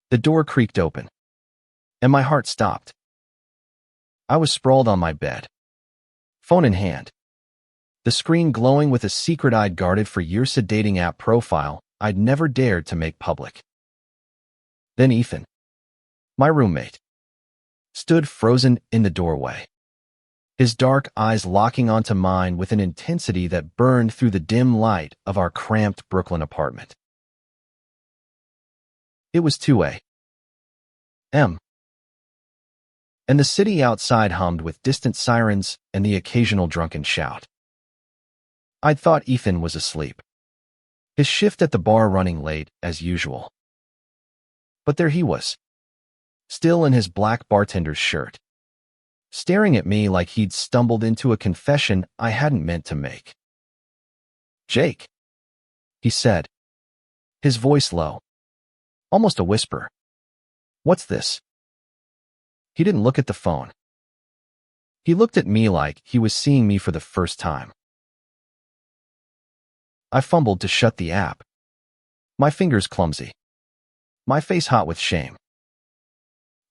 The door creaked open, and my heart stopped. I was sprawled on my bed, phone in hand, the screen glowing with a secret I'd guarded for years, a dating app profile I'd never dared to make public. Then Ethan, my roommate, stood frozen in the doorway, his dark eyes locking onto mine with an intensity that burned through the dim light of our cramped Brooklyn apartment. It was 2 a.m., and the city outside hummed with distant sirens and the occasional drunken shout. I'd thought Ethan was asleep, his shift at the bar running late as usual. But there he was, still in his black bartender's shirt, staring at me like he'd stumbled into a confession I hadn't meant to make. "Jake," he said, his voice low, almost a whisper. "What's this?" He didn't look at the phone. He looked at me like he was seeing me for the first time. I fumbled to shut the app, my fingers clumsy, my face hot with shame.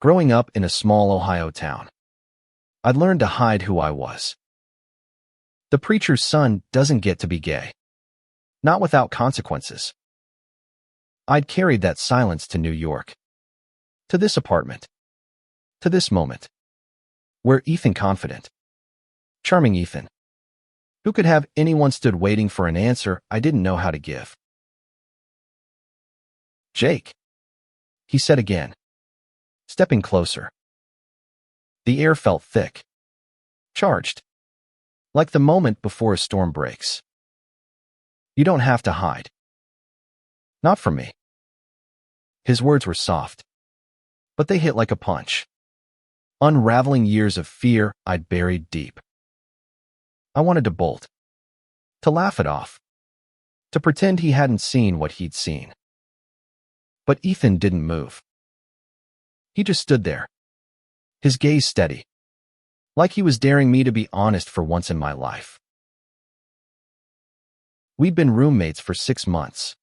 Growing up in a small Ohio town, I'd learned to hide who I was. The preacher's son doesn't get to be gay, not without consequences. I'd carried that silence to New York, to this apartment, to this moment, where Ethan, confident, charming Ethan, who could have anyone, stood waiting for an answer I didn't know how to give. "Jake," he said again, stepping closer. The air felt thick, charged, like the moment before a storm breaks. "You don't have to hide. Not from me." His words were soft, but they hit like a punch, unraveling years of fear I'd buried deep. I wanted to bolt, to laugh it off, to pretend he hadn't seen what he'd seen. But Ethan didn't move. He just stood there, his gaze steady, like he was daring me to be honest for once in my life. We'd been roommates for 6 months,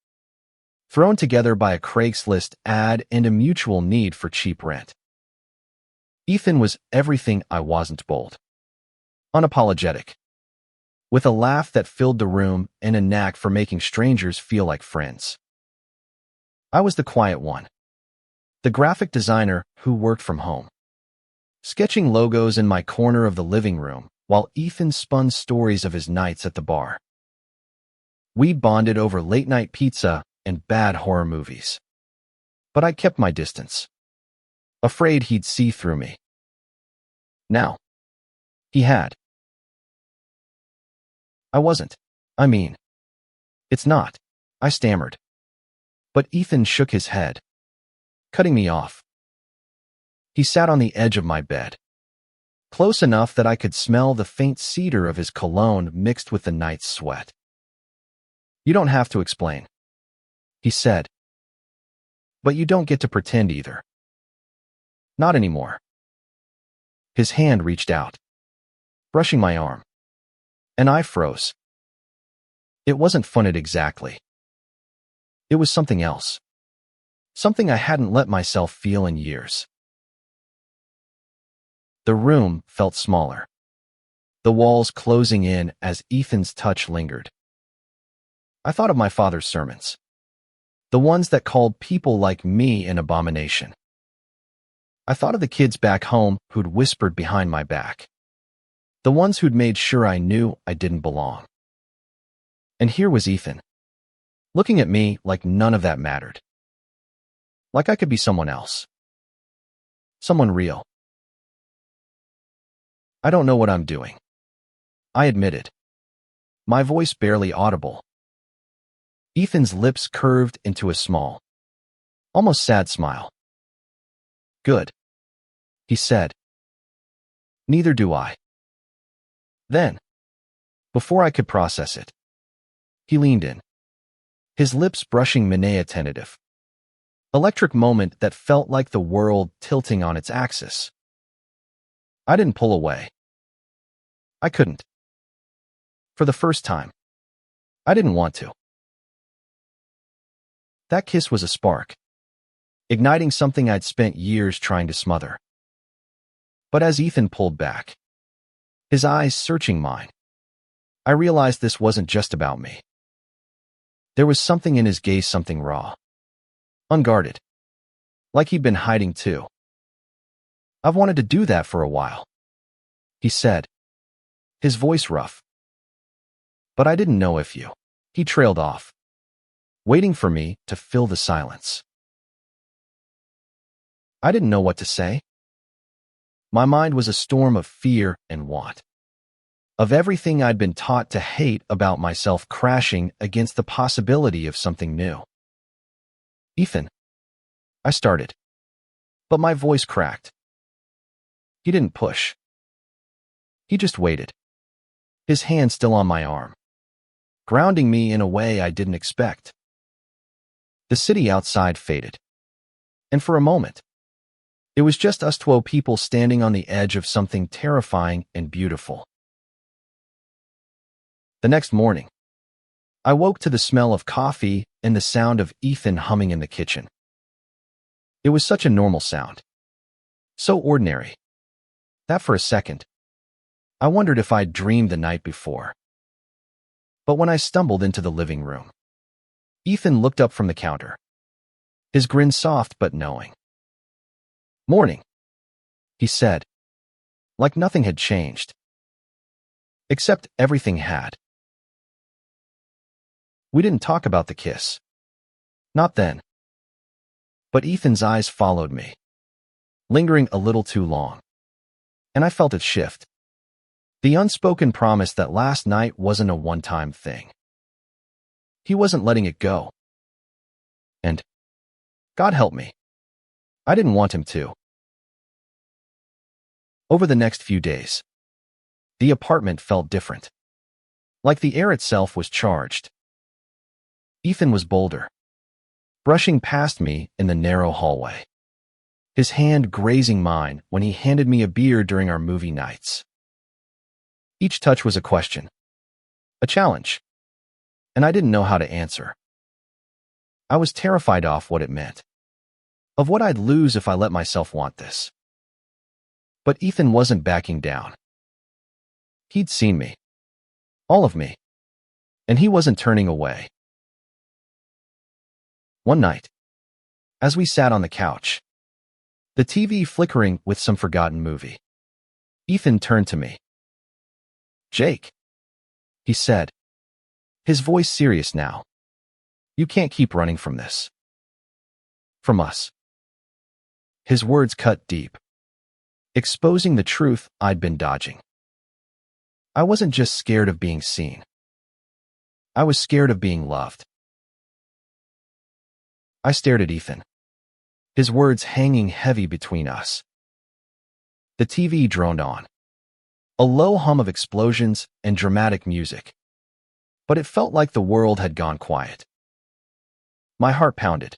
thrown together by a Craigslist ad and a mutual need for cheap rent. Ethan was everything I wasn't: bold, unapologetic, with a laugh that filled the room and a knack for making strangers feel like friends. I was the quiet one, the graphic designer who worked from home, sketching logos in my corner of the living room while Ethan spun stories of his nights at the bar. We bonded over late-night pizza and bad horror movies. But I kept my distance, afraid he'd see through me. Now, he had. "I wasn't. I mean, it's not," I stammered. But Ethan shook his head, cutting me off. He sat on the edge of my bed, close enough that I could smell the faint cedar of his cologne mixed with the night's sweat. "You don't have to explain," he said. "But you don't get to pretend either. Not anymore." His hand reached out, brushing my arm, and I froze. It wasn't fun exactly. It was something else, something I hadn't let myself feel in years. The room felt smaller, the walls closing in as Ethan's touch lingered. I thought of my father's sermons, the ones that called people like me an abomination. I thought of the kids back home who'd whispered behind my back, the ones who'd made sure I knew I didn't belong. And here was Ethan, looking at me like none of that mattered, like I could be someone else, someone real. "I don't know what I'm doing," I admitted, my voice barely audible. Ethan's lips curved into a small, almost sad smile. "Good," he said. "Neither do I." Then, before I could process it, he leaned in, his lips brushing Minea tentative. Electric moment that felt like the world tilting on its axis. I didn't pull away. I couldn't. For the first time, I didn't want to. That kiss was a spark. igniting something I'd spent years trying to smother. But as Ethan pulled back, his eyes searching mine, I realized this wasn't just about me. There was something in his gaze, something raw, unguarded, like he'd been hiding too. "I've wanted to do that for a while," he said, his voice rough. "But I didn't know if you." He trailed off, waiting for me to fill the silence. I didn't know what to say. My mind was a storm of fear and want, of everything I'd been taught to hate about myself crashing against the possibility of something new. "Ethan," I started, but my voice cracked. He didn't push. He just waited, his hand still on my arm, grounding me in a way I didn't expect. The city outside faded, and for a moment, it was just us 12 people standing on the edge of something terrifying and beautiful. The next morning, I woke to the smell of coffee and the sound of Ethan humming in the kitchen. It was such a normal sound, so ordinary, that for a second, I wondered if I'd dreamed the night before. But when I stumbled into the living room, Ethan looked up from the counter, his grin soft but knowing. "Morning," he said, like nothing had changed. Except everything had. We didn't talk about the kiss. Not then. But Ethan's eyes followed me, lingering a little too long, and I felt it shift. The unspoken promise that last night wasn't a one-time thing. He wasn't letting it go. And, God help me, I didn't want him to. Over the next few days, the apartment felt different, like the air itself was charged. Ethan was bolder, brushing past me in the narrow hallway, his hand grazing mine when he handed me a beer during our movie nights. Each touch was a question, a challenge, and I didn't know how to answer. I was terrified of what it meant, of what I'd lose if I let myself want this. But Ethan wasn't backing down. He'd seen me, all of me, and he wasn't turning away. One night, as we sat on the couch, the TV flickering with some forgotten movie, Ethan turned to me. "Jake," he said, his voice serious now, "you can't keep running from this. From us." His words cut deep, exposing the truth I'd been dodging. I wasn't just scared of being seen. I was scared of being loved. I stared at Ethan, his words hanging heavy between us. The TV droned on, a low hum of explosions and dramatic music, but it felt like the world had gone quiet. My heart pounded,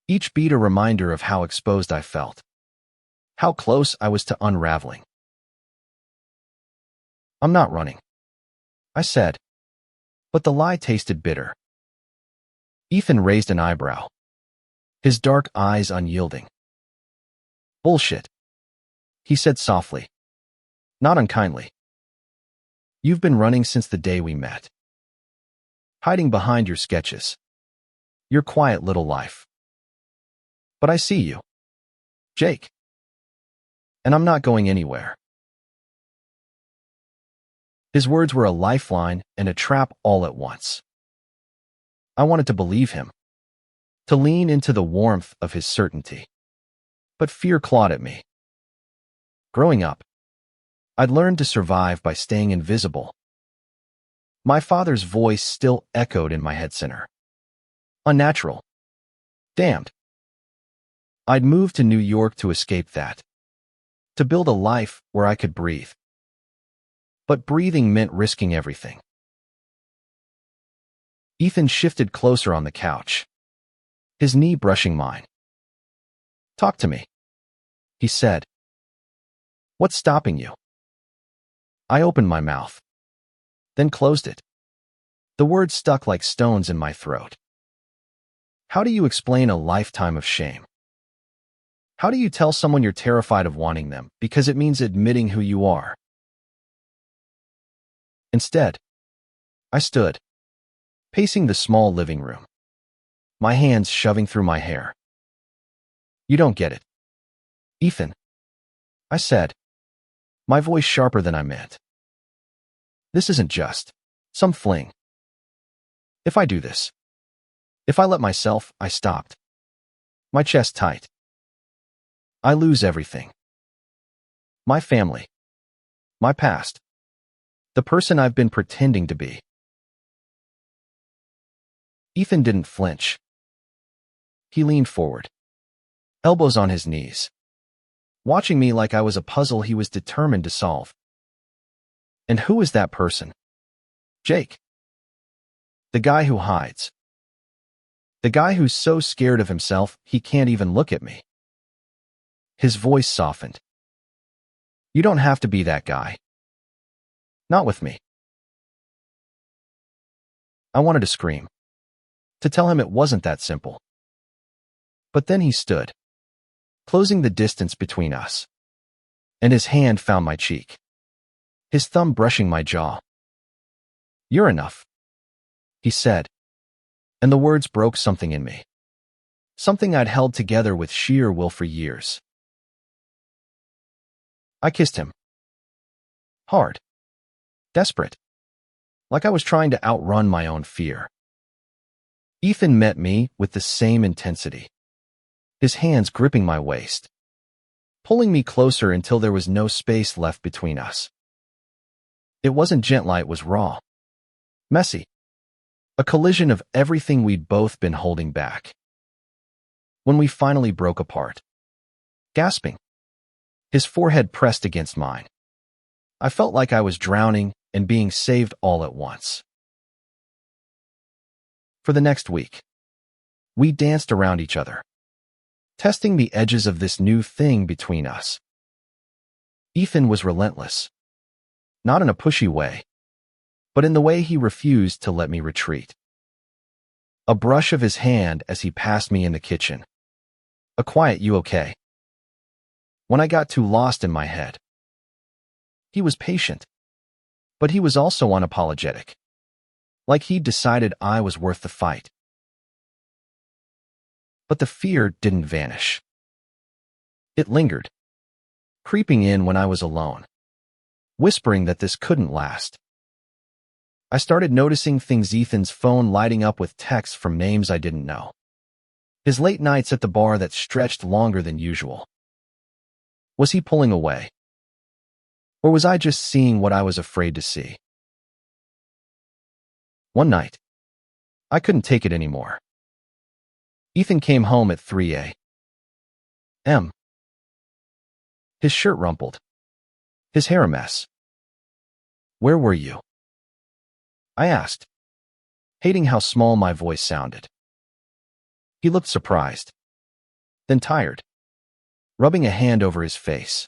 each beat a reminder of how exposed I felt, how close I was to unraveling. "I'm not running," I said, but the lie tasted bitter. Ethan raised an eyebrow, his dark eyes unyielding. "Bullshit," he said softly, not unkindly. "You've been running since the day we met, hiding behind your sketches, your quiet little life. But I see you, Jake, and I'm not going anywhere." His words were a lifeline and a trap all at once. I wanted to believe him, to lean into the warmth of his certainty. But fear clawed at me. Growing up, I'd learned to survive by staying invisible. My father's voice still echoed in my head center. Unnatural. Damned. I'd moved to New York to escape that, to build a life where I could breathe. But breathing meant risking everything. Ethan shifted closer on the couch, his knee brushing mine. "Talk to me," he said. "What's stopping you?" I opened my mouth, then closed it. The words stuck like stones in my throat. "How do you explain a lifetime of shame?" How do you tell someone you're terrified of wanting them? Because it means admitting who you are. Instead, I stood, pacing the small living room, my hands shoving through my hair. You don't get it, Ethan, I said, my voice sharper than I meant. This isn't just some fling. If I do this, if I let myself, I stopped, my chest tight. I lose everything. My family, my past, the person I've been pretending to be. Ethan didn't flinch. He leaned forward, elbows on his knees, watching me like I was a puzzle he was determined to solve. And who is that person? Jake. The guy who hides. The guy who's so scared of himself he can't even look at me. His voice softened. You don't have to be that guy. Not with me. I wanted to scream, to tell him it wasn't that simple. But then he stood, closing the distance between us, and his hand found my cheek, his thumb brushing my jaw. You're enough, he said, and the words broke something in me, something I'd held together with sheer will for years. I kissed him. Hard. Desperate. Like I was trying to outrun my own fear. Ethan met me with the same intensity, his hands gripping my waist, pulling me closer until there was no space left between us. It wasn't gentle, it was raw. Messy. A collision of everything we'd both been holding back. When we finally broke apart, gasping, his forehead pressed against mine, I felt like I was drowning and being saved all at once. For the next week, we danced around each other, testing the edges of this new thing between us. Ethan was relentless, not in a pushy way, but in the way he refused to let me retreat. A brush of his hand as he passed me in the kitchen. A quiet "you okay?" When I got too lost in my head. He was patient, but he was also unapologetic, like he'd decided I was worth the fight. But the fear didn't vanish. It lingered, creeping in when I was alone, whispering that this couldn't last. I started noticing things: Ethan's phone lighting up with texts from names I didn't know, his late nights at the bar that stretched longer than usual. Was he pulling away? Or was I just seeing what I was afraid to see? One night, I couldn't take it anymore. Ethan came home at 3 a.m. His shirt rumpled, his hair a mess. Where were you? I asked, hating how small my voice sounded. He looked surprised, then tired, rubbing a hand over his face.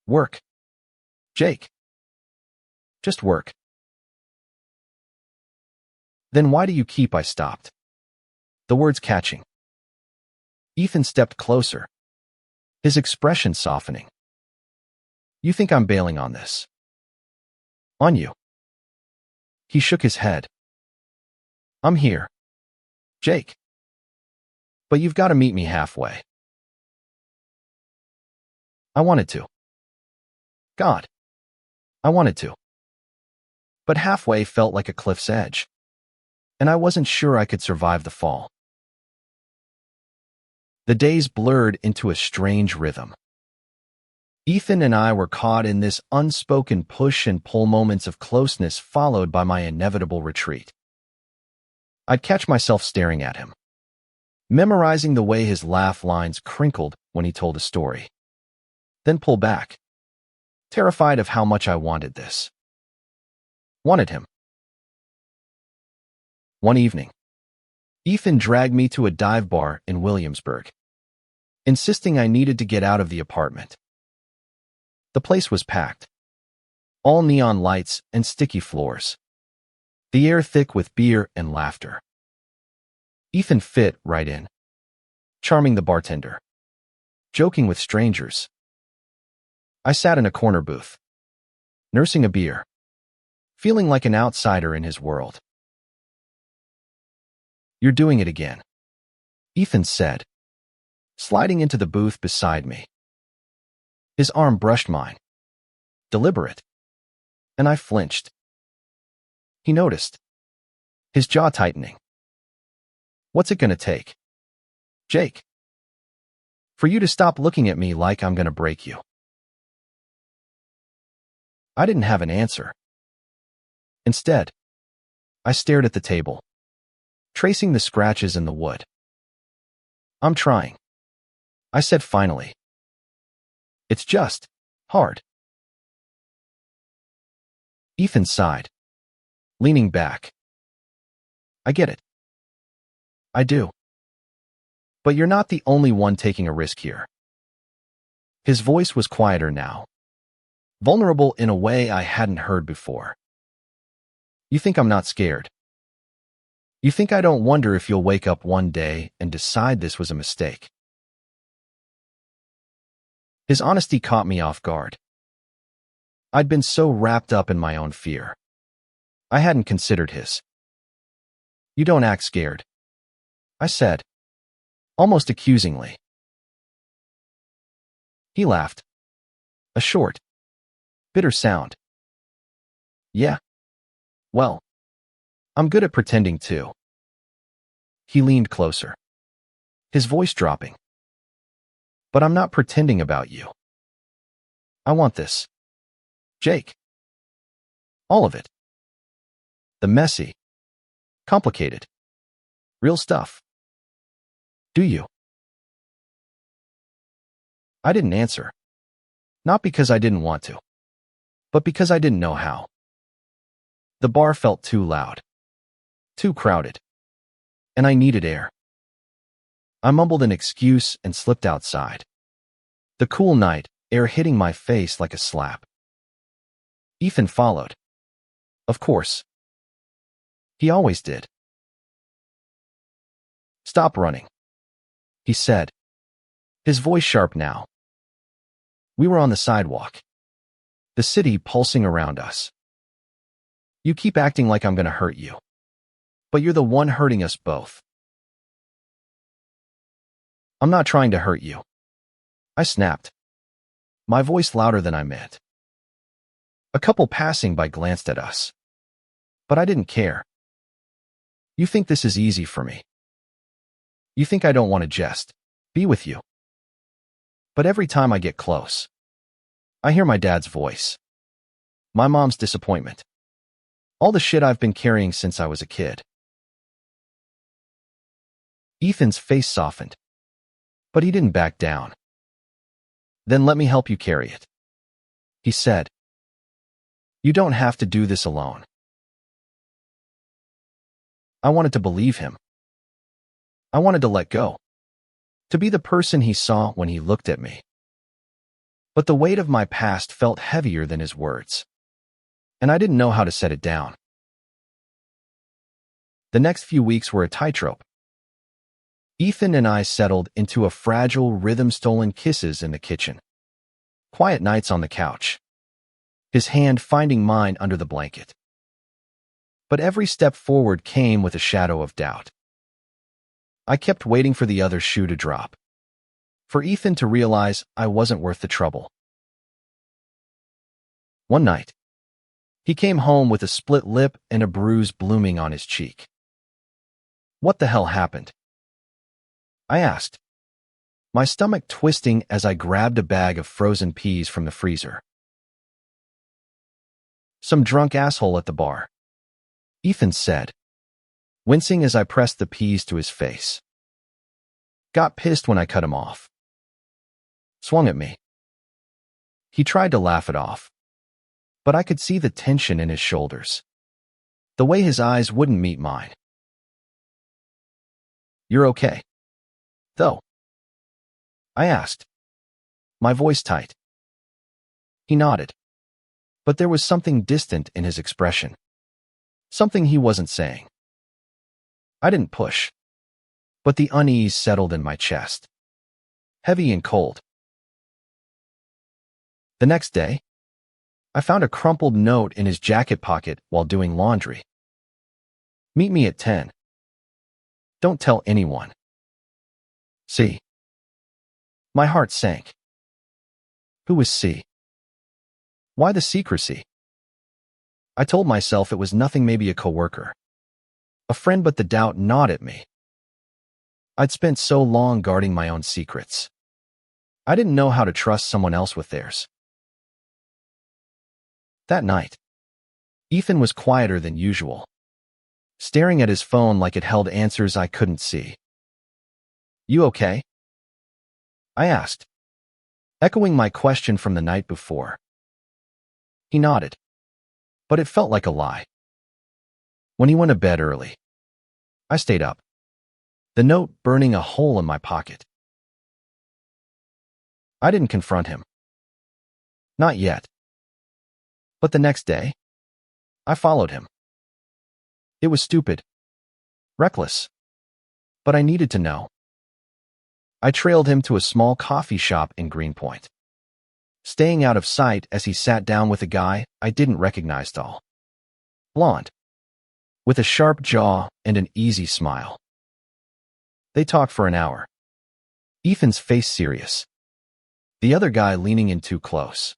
Work. Jake. Just work. Then why do you keep? I stopped, the words catching. Ethan stepped closer, his expression softening. You think I'm bailing on this? On you? He shook his head. I'm here, Jake. But you've got to meet me halfway. I wanted to. God, I wanted to. But halfway felt like a cliff's edge, and I wasn't sure I could survive the fall. The days blurred into a strange rhythm. Ethan and I were caught in this unspoken push and pull, moments of closeness followed by my inevitable retreat. I'd catch myself staring at him, memorizing the way his laugh lines crinkled when he told a story, then pull back, terrified of how much I wanted this. Wanted him. One evening, Ethan dragged me to a dive bar in Williamsburg, insisting I needed to get out of the apartment. The place was packed, all neon lights and sticky floors, the air thick with beer and laughter. Ethan fit right in, charming the bartender, joking with strangers. I sat in a corner booth, nursing a beer, feeling like an outsider in his world. "You're doing it again," Ethan said, sliding into the booth beside me. His arm brushed mine, deliberate, and I flinched. He noticed, his jaw tightening. "What's it gonna take, Jake, for you to stop looking at me like I'm gonna break you?" I didn't have an answer. Instead, I stared at the table, tracing the scratches in the wood. "I'm trying," I said finally. "It's just hard." Ethan sighed, leaning back. "I get it. I do. But you're not the only one taking a risk here." His voice was quieter now, vulnerable in a way I hadn't heard before. "You think I'm not scared? You think I don't wonder if you'll wake up one day and decide this was a mistake?" His honesty caught me off guard. I'd been so wrapped up in my own fear. I hadn't considered his. "You don't act scared," I said, almost accusingly. He laughed. A short, bitter sound. "Yeah. Well, I'm good at pretending too." He leaned closer, his voice dropping. "But I'm not pretending about you. I want this, Jake. All of it. The messy, complicated, real stuff. Do you?" I didn't answer. Not because I didn't want to, but because I didn't know how. The bar felt too loud, too crowded, and I needed air. I mumbled an excuse and slipped outside. The cool night air hitting my face like a slap. Ethan followed. Of course. He always did. "Stop running," he said, his voice sharp now. We were on the sidewalk, the city pulsing around us. "You keep acting like I'm gonna hurt you, but you're the one hurting us both." "I'm not trying to hurt you," I snapped, my voice louder than I meant. A couple passing by glanced at us, but I didn't care. "You think this is easy for me. You think I don't want to just be with you. But every time I get close, I hear my dad's voice, my mom's disappointment, all the shit I've been carrying since I was a kid." Ethan's face softened, but he didn't back down. "Then let me help you carry it," he said. "You don't have to do this alone." I wanted to believe him. I wanted to let go, to be the person he saw when he looked at me. But the weight of my past felt heavier than his words, and I didn't know how to set it down. The next few weeks were a tightrope. Ethan and I settled into a fragile rhythm-stolen kisses in the kitchen, quiet nights on the couch, his hand finding mine under the blanket. But every step forward came with a shadow of doubt. I kept waiting for the other shoe to drop, for Ethan to realize I wasn't worth the trouble. One night, he came home with a split lip and a bruise blooming on his cheek. "What the hell happened?" I asked, my stomach twisting as I grabbed a bag of frozen peas from the freezer. "Some drunk asshole at the bar," Ethan said, wincing as I pressed the peas to his face. "Got pissed when I cut him off. Swung at me." He tried to laugh it off, but I could see the tension in his shoulders, the way his eyes wouldn't meet mine. "You're okay, though?" I asked, my voice tight. He nodded, but there was something distant in his expression, something he wasn't saying. I didn't push, but the unease settled in my chest. heavy and cold. The next day, I found a crumpled note in his jacket pocket while doing laundry. Meet me at 10. Don't tell anyone. C. My heart sank. Who was C? Why the secrecy? I told myself it was nothing, maybe a coworker. A friend, but the doubt gnawed at me. I'd spent so long guarding my own secrets. I didn't know how to trust someone else with theirs. That night, Ethan was quieter than usual, staring at his phone like it held answers I couldn't see. You okay? I asked, echoing my question from the night before. He nodded, but it felt like a lie. When he went to bed early, I stayed up, the note burning a hole in my pocket. I didn't confront him. Not yet. But the next day, I followed him. It was stupid, reckless, but I needed to know. I trailed him to a small coffee shop in Greenpoint, staying out of sight as he sat down with a guy I didn't recognize, tall, blonde, with a sharp jaw and an easy smile. They talked for an hour, Ethan's face serious, the other guy leaning in too close.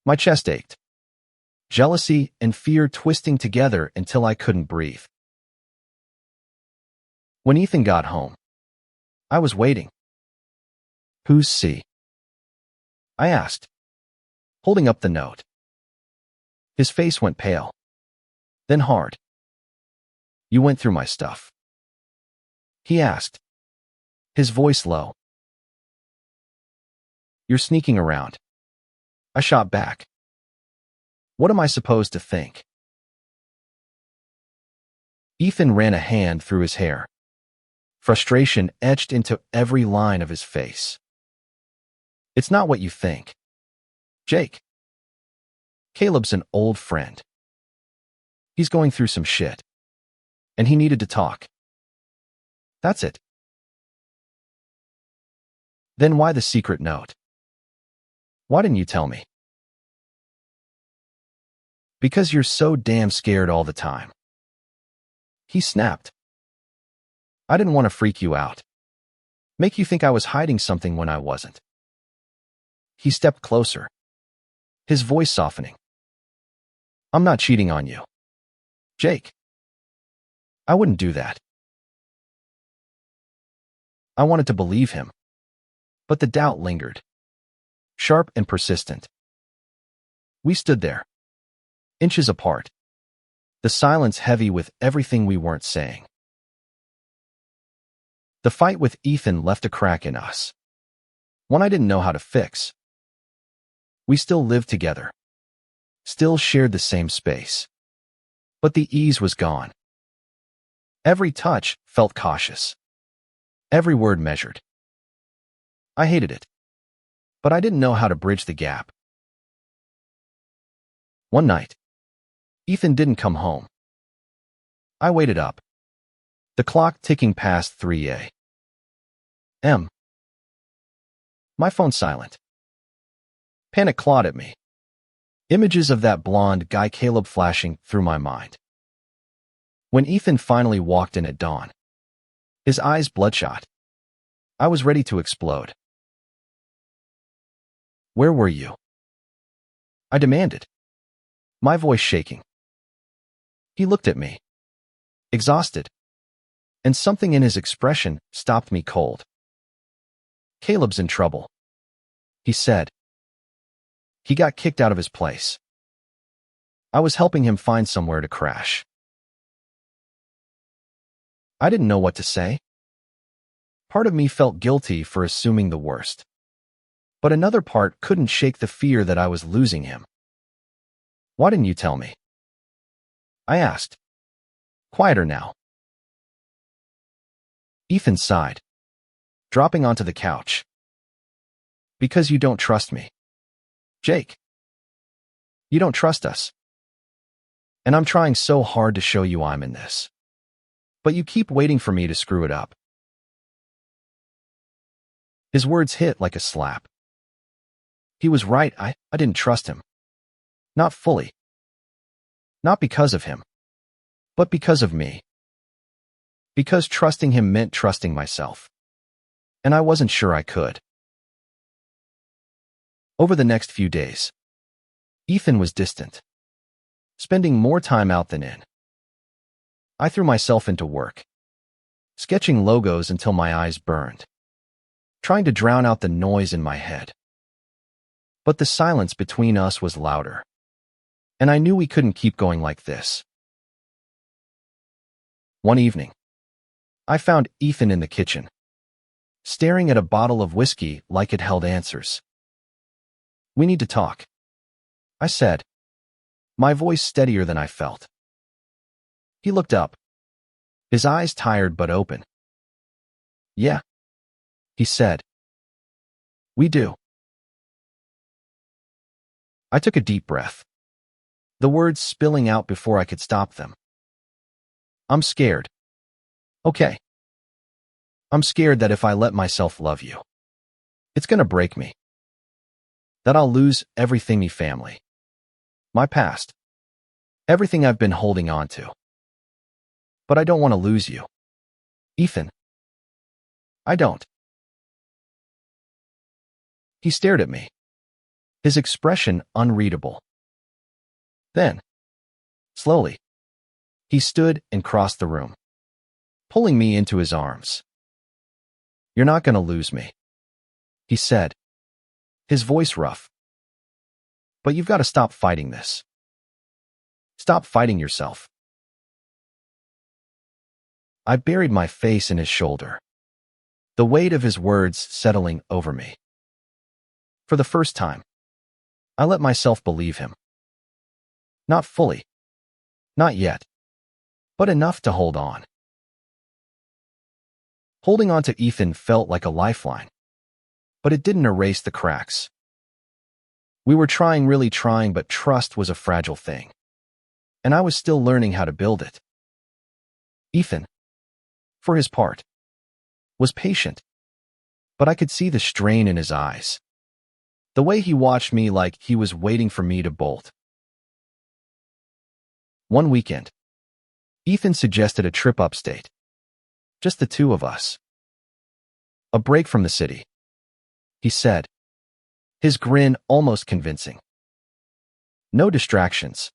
My chest ached, jealousy and fear twisting together until I couldn't breathe. When Ethan got home, I was waiting. Who's C? I asked, holding up the note. His face went pale, then hard. You went through my stuff? He asked, his voice low. You're sneaking around. I shot back. What am I supposed to think? Ethan ran a hand through his hair, frustration etched into every line of his face. It's not what you think. Jake. Caleb's an old friend. He's going through some shit, and he needed to talk. That's it. Then why the secret note? Why didn't you tell me? Because you're so damn scared all the time. He snapped. I didn't want to freak you out, make you think I was hiding something when I wasn't. He stepped closer, his voice softening. I'm not cheating on you, Jake. I wouldn't do that. I wanted to believe him, but the doubt lingered, sharp and persistent. We stood there, inches apart, the silence heavy with everything we weren't saying. The fight with Ethan left a crack in us, one I didn't know how to fix. We still lived together, still shared the same space, but the ease was gone. Every touch felt cautious, every word measured. I hated it, but I didn't know how to bridge the gap. One night, Ethan didn't come home. I waited up, the clock ticking past 3 a.m. My phone silent. Panic clawed at me. Images of that blonde guy Caleb flashing through my mind. When Ethan finally walked in at dawn, his eyes bloodshot, I was ready to explode. Where were you? I demanded, my voice shaking. He looked at me, exhausted, and something in his expression stopped me cold. Caleb's in trouble, he said. He got kicked out of his place. I was helping him find somewhere to crash. I didn't know what to say. Part of me felt guilty for assuming the worst, but another part couldn't shake the fear that I was losing him. Why didn't you tell me? I asked, quieter now. Ethan sighed, dropping onto the couch. Because you don't trust me, Jake. You don't trust us. And I'm trying so hard to show you I'm in this. But you keep waiting for me to screw it up. His words hit like a slap. He was right, I didn't trust him. Not fully. Not because of him, but because of me. Because trusting him meant trusting myself. And I wasn't sure I could. Over the next few days, Ethan was distant, spending more time out than in. I threw myself into work, sketching logos until my eyes burned, trying to drown out the noise in my head. But the silence between us was louder, and I knew we couldn't keep going like this. One evening, I found Ethan in the kitchen, staring at a bottle of whiskey like it held answers. "We need to talk," I said, my voice steadier than I felt. He looked up, his eyes tired but open. "Yeah," he said. "We do." I took a deep breath, the words spilling out before I could stop them. "I'm scared." "Okay." "I'm scared that if I let myself love you, it's gonna break me. That I'll lose everything, me family, my past, everything I've been holding on to. But I don't want to lose you, Ethan. I don't." He stared at me, his expression unreadable. Then, slowly, he stood and crossed the room, pulling me into his arms. "You're not going to lose me," he said, his voice rough. "But you've got to stop fighting this. Stop fighting yourself." I buried my face in his shoulder, the weight of his words settling over me. For the first time, I let myself believe him. Not fully, not yet, but enough to hold on. Holding on to Ethan felt like a lifeline, but it didn't erase the cracks. We were trying, really trying, but trust was a fragile thing, and I was still learning how to build it. Ethan, for his part, was patient, but I could see the strain in his eyes, the way he watched me like he was waiting for me to bolt. One weekend, Ethan suggested a trip upstate, just the two of us. "A break from the city," he said, his grin almost convincing. "No distractions.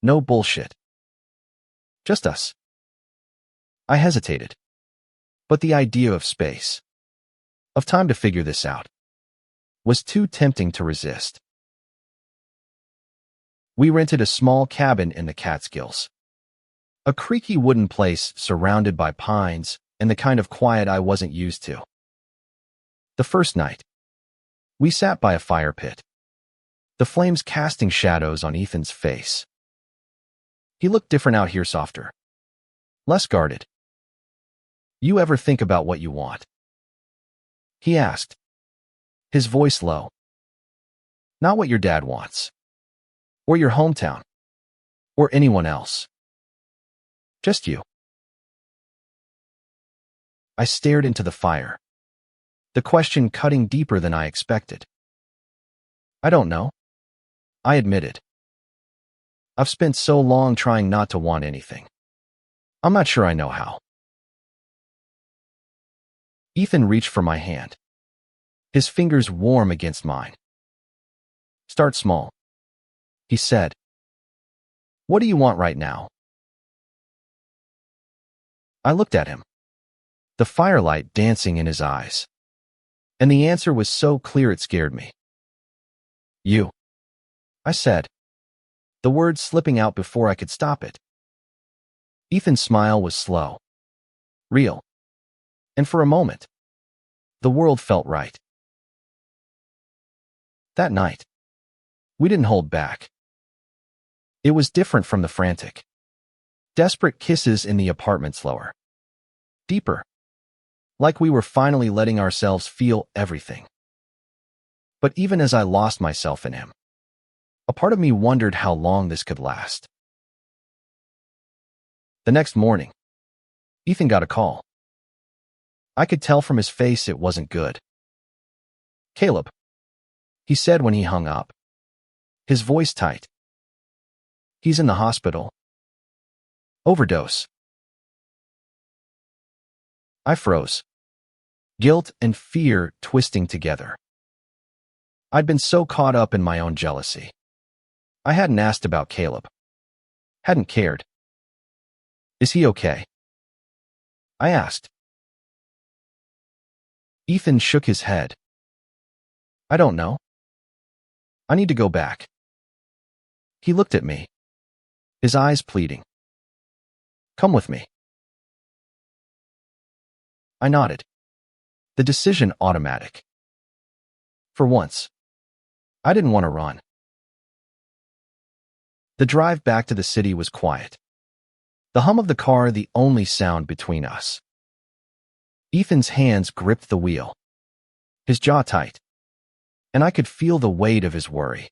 No bullshit. Just us." I hesitated, but the idea of space, of time to figure this out, was too tempting to resist. We rented a small cabin in the Catskills, a creaky wooden place surrounded by pines and the kind of quiet I wasn't used to. The first night, we sat by a fire pit, the flames casting shadows on Ethan's face. He looked different out here, softer, less guarded. "You ever think about what you want?" he asked, his voice low. "Not what your dad wants, or your hometown, or anyone else. Just you." I stared into the fire, the question cutting deeper than I expected. "I don't know," I admitted. "I've spent so long trying not to want anything. I'm not sure I know how." Ethan reached for my hand, his fingers warm against mine. "Start small," he said. "What do you want right now?" I looked at him, the firelight dancing in his eyes, and the answer was so clear it scared me. "You," I said, the words slipping out before I could stop it. Ethan's smile was slow, real, and for a moment, the world felt right. That night, we didn't hold back. It was different from the frantic, desperate kisses in the apartment, slower, deeper, like we were finally letting ourselves feel everything. But even as I lost myself in him, a part of me wondered how long this could last. The next morning, Ethan got a call. I could tell from his face it wasn't good. Caleb, he said when he hung up, his voice tight. He's in the hospital. Overdose. I froze. Guilt and fear twisting together. I'd been so caught up in my own jealousy. I hadn't asked about Caleb. Hadn't cared. Is he okay? I asked. Ethan shook his head. I don't know. I need to go back. He looked at me, his eyes pleading. Come with me. I nodded. The decision automatic. For once, I didn't want to run. The drive back to the city was quiet. The hum of the car the only sound between us. Ethan's hands gripped the wheel, his jaw tight, and I could feel the weight of his worry.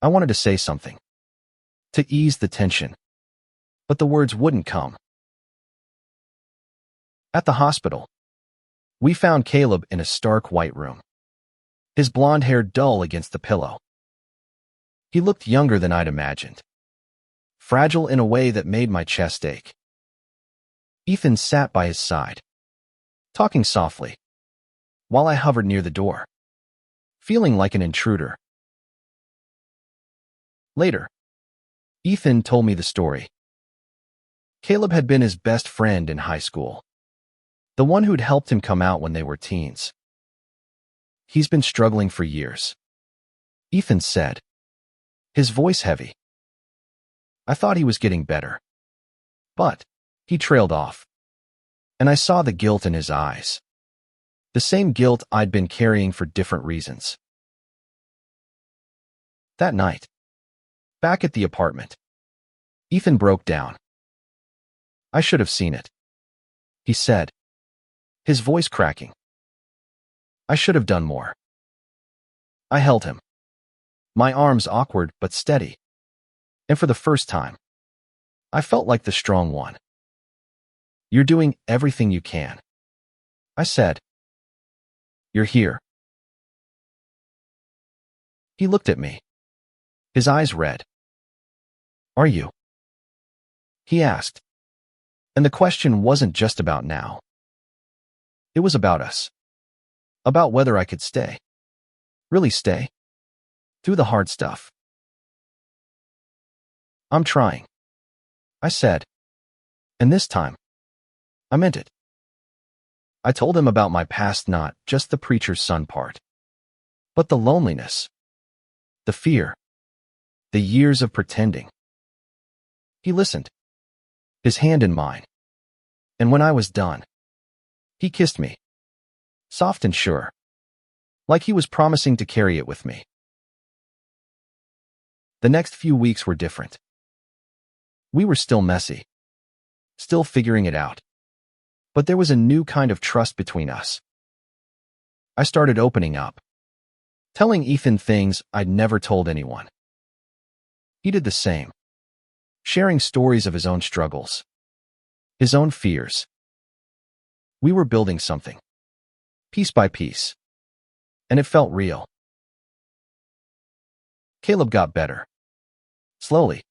I wanted to say something, to ease the tension, but the words wouldn't come. At the hospital, we found Caleb in a stark white room, his blonde hair dull against the pillow. He looked younger than I'd imagined, fragile in a way that made my chest ache. Ethan sat by his side, talking softly, while I hovered near the door, feeling like an intruder. Later, Ethan told me the story. Caleb had been his best friend in high school, the one who'd helped him come out when they were teens. He's been struggling for years, Ethan said, his voice heavy. I thought he was getting better, but he trailed off, and I saw the guilt in his eyes, the same guilt I'd been carrying for different reasons. That night, back at the apartment, Ethan broke down. I should have seen it, he said, his voice cracking. I should have done more. I held him, my arms awkward but steady, and for the first time, I felt like the strong one. You're doing everything you can, I said. You're here. He looked at me, his eyes red. Are you? He asked. And the question wasn't just about now. It was about us. About whether I could stay. Really stay. Through the hard stuff. I'm trying, I said. And this time, I meant it. I told him about my past, not just the preacher's son part, but the loneliness, the fear, the years of pretending. He listened, his hand in mine, and when I was done, he kissed me, soft and sure, like he was promising to carry it with me. The next few weeks were different. We were still messy, still figuring it out, but there was a new kind of trust between us. I started opening up, telling Ethan things I'd never told anyone. He did the same, sharing stories of his own struggles, his own fears. We were building something, piece by piece, and it felt real. Caleb got better, slowly.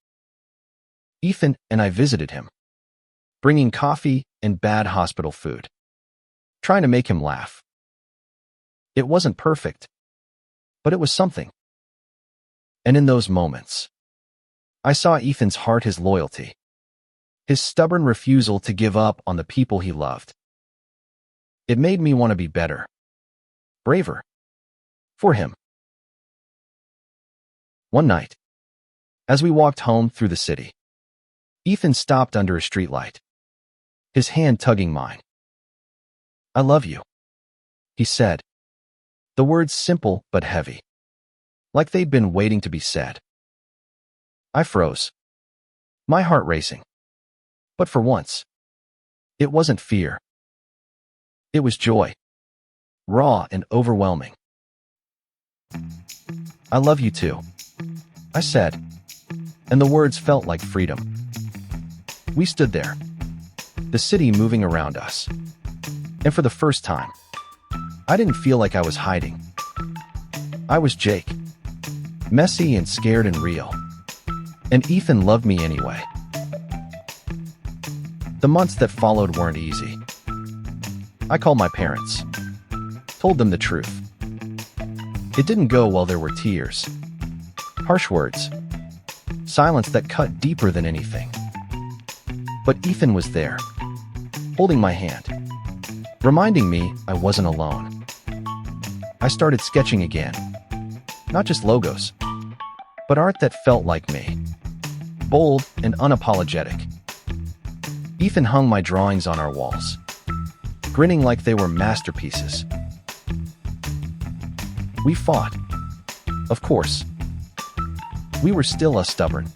Ethan and I visited him, bringing coffee and bad hospital food, trying to make him laugh. It wasn't perfect, but it was something. And in those moments, I saw Ethan's heart, his loyalty, his stubborn refusal to give up on the people he loved. It made me want to be better, braver, for him. One night, as we walked home through the city, Ethan stopped under a streetlight, his hand tugging mine. I love you, he said, the words simple but heavy, like they'd been waiting to be said. I froze, my heart racing. But for once, it wasn't fear. It was joy, raw and overwhelming. I love you too, I said, and the words felt like freedom. We stood there, the city moving around us, and for the first time, I didn't feel like I was hiding. I was Jake. Messy and scared and real. And Ethan loved me anyway. The months that followed weren't easy. I called my parents. Told them the truth. It didn't go while there were tears. Harsh words. Silence that cut deeper than anything. But Ethan was there, holding my hand, reminding me I wasn't alone. I started sketching again. Not just logos, but art that felt like me. Bold and unapologetic. Ethan hung my drawings on our walls, grinning like they were masterpieces. We fought. Of course. We were still stubborn.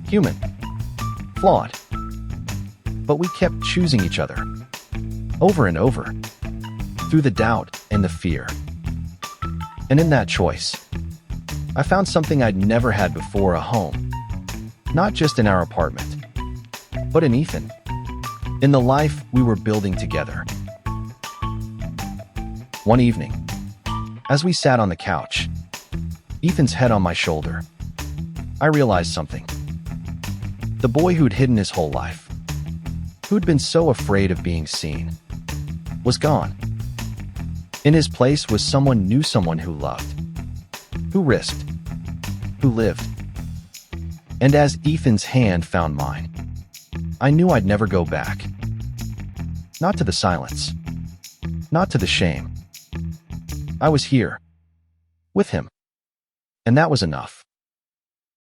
Human. Flawed. But we kept choosing each other. Over and over. Through the doubt and the fear. And in that choice, I found something I'd never had before, a home. Not just in our apartment, but in Ethan. In the life we were building together. One evening, as we sat on the couch, Ethan's head on my shoulder, I realized something. The boy who'd hidden his whole life, who'd been so afraid of being seen, was gone. In his place was someone new, someone who loved, who risked, who lived. And as Ethan's hand found mine, I knew I'd never go back. Not to the silence, not to the shame. I was here, with him. And that was enough.